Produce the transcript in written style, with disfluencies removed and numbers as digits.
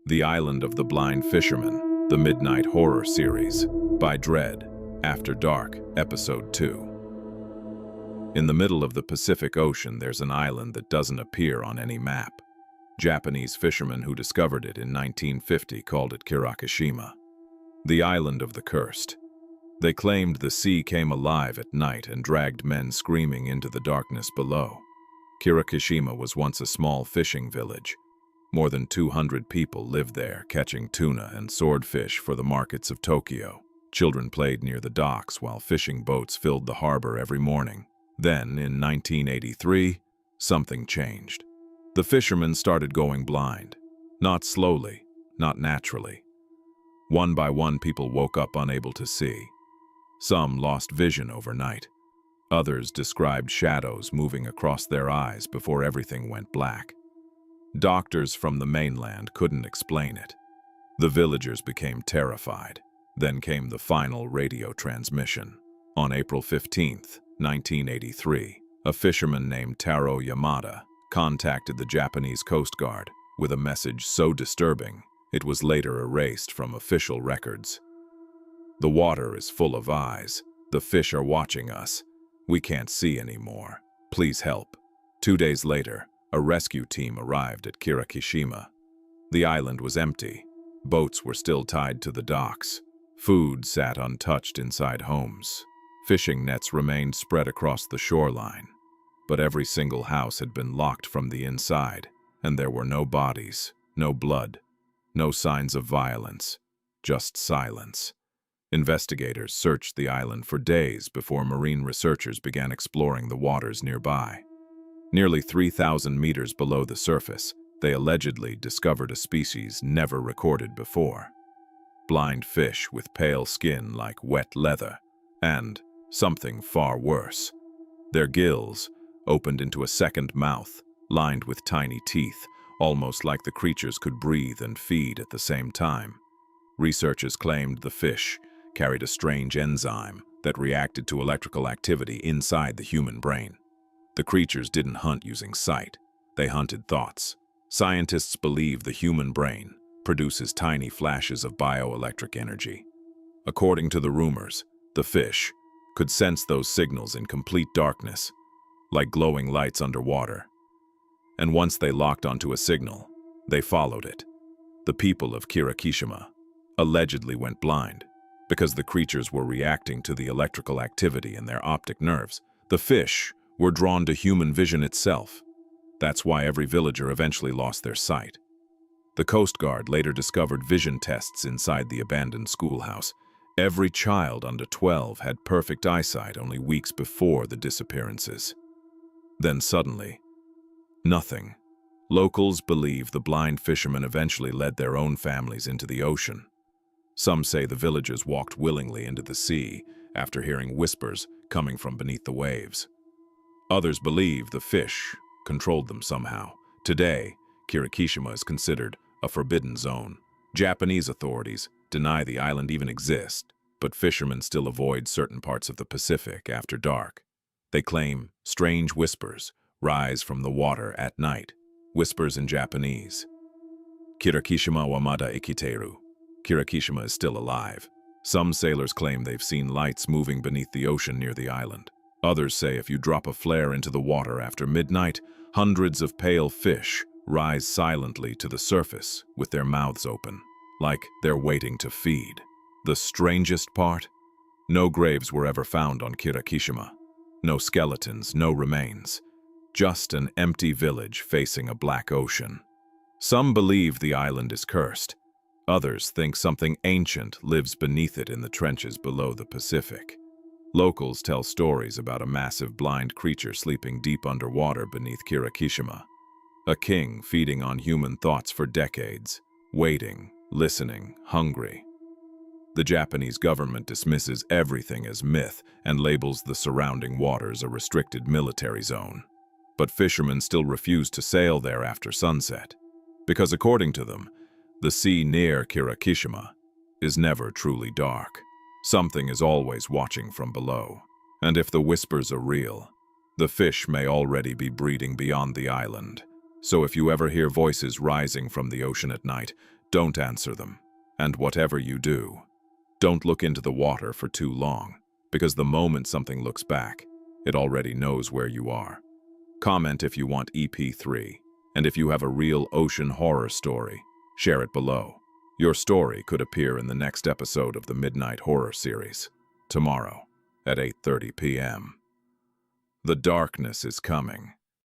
The Island of the Blind Fisherman, the Midnight Horror Series, by Dread, After Dark, Episode 2. In the middle of the Pacific Ocean, there's an island that doesn't appear on any map. Japanese fishermen who discovered it in 1950 called it Kirakishima, the Island of the Cursed. They claimed the sea came alive at night and dragged men screaming into the darkness below. Kirakishima was once a small fishing village. More than 200 people lived there, catching tuna and swordfish for the markets of Tokyo. Children played near the docks while fishing boats filled the harbor every morning. Then, in 1983, something changed. The fishermen started going blind. Not slowly, not naturally. One by one, people woke up unable to see. Some lost vision overnight. Others described shadows moving across their eyes before everything went black. Doctors from the mainland couldn't explain it. The villagers became terrified. Then came the final radio transmission. On April 15, 1983, a fisherman named Taro Yamada contacted the Japanese Coast Guard with a message so disturbing it was later erased from official records. "The water is full of eyes. The fish are watching us. We can't see anymore. Please help." 2 days later, a rescue team arrived at Kirakishima. The island was empty. Boats were still tied to the docks. Food sat untouched inside homes. Fishing nets remained spread across the shoreline. But every single house had been locked from the inside, and there were no bodies, no blood, no signs of violence, just silence. Investigators searched the island for days before marine researchers began exploring the waters nearby. Nearly 3,000 meters below the surface, they allegedly discovered a species never recorded before. Blind fish with pale skin like wet leather, and something far worse. Their gills opened into a second mouth, lined with tiny teeth, almost like the creatures could breathe and feed at the same time. Researchers claimed the fish carried a strange enzyme that reacted to electrical activity inside the human brain. The creatures didn't hunt using sight. They hunted thoughts. Scientists believe the human brain produces tiny flashes of bioelectric energy. According to the rumors, the fish could sense those signals in complete darkness, like glowing lights underwater. And once they locked onto a signal, they followed it. The people of Kirakishima allegedly went blind because the creatures were reacting to the electrical activity in their optic nerves. The fish were drawn to human vision itself. That's why every villager eventually lost their sight. The Coast Guard later discovered vision tests inside the abandoned schoolhouse. Every child under 12 had perfect eyesight only weeks before the disappearances. Then suddenly, nothing. Locals believe the blind fishermen eventually led their own families into the ocean. Some say the villagers walked willingly into the sea after hearing whispers coming from beneath the waves. Others believe the fish controlled them somehow. Today, Kirakishima is considered a forbidden zone. Japanese authorities deny the island even exists, but fishermen still avoid certain parts of the Pacific after dark. They claim strange whispers rise from the water at night. Whispers in Japanese. Kirakishima wa mada ikiteru. Kirakishima is still alive. Some sailors claim they've seen lights moving beneath the ocean near the island. Others say if you drop a flare into the water after midnight, hundreds of pale fish rise silently to the surface with their mouths open, like they're waiting to feed. The strangest part? No graves were ever found on Kirakishima. No skeletons, no remains. Just an empty village facing a black ocean. Some believe the island is cursed. Others think something ancient lives beneath it in the trenches below the Pacific. Locals tell stories about a massive blind creature sleeping deep underwater beneath Kirakishima. A king feeding on human thoughts for decades, waiting, listening, hungry. The Japanese government dismisses everything as myth and labels the surrounding waters a restricted military zone. But fishermen still refuse to sail there after sunset, because according to them, the sea near Kirakishima is never truly dark. Something is always watching from below. And if the whispers are real, the fish may already be breeding beyond the island. So if you ever hear voices rising from the ocean at night, Don't answer them. And whatever you do, don't look into the water for too long, because the moment something looks back, it already knows where you are. Comment if you want EP-03, and if you have a real ocean horror story, share it below. Your story could appear in the next episode of the Midnight Horror series, tomorrow at 8:30 p.m. The darkness is coming.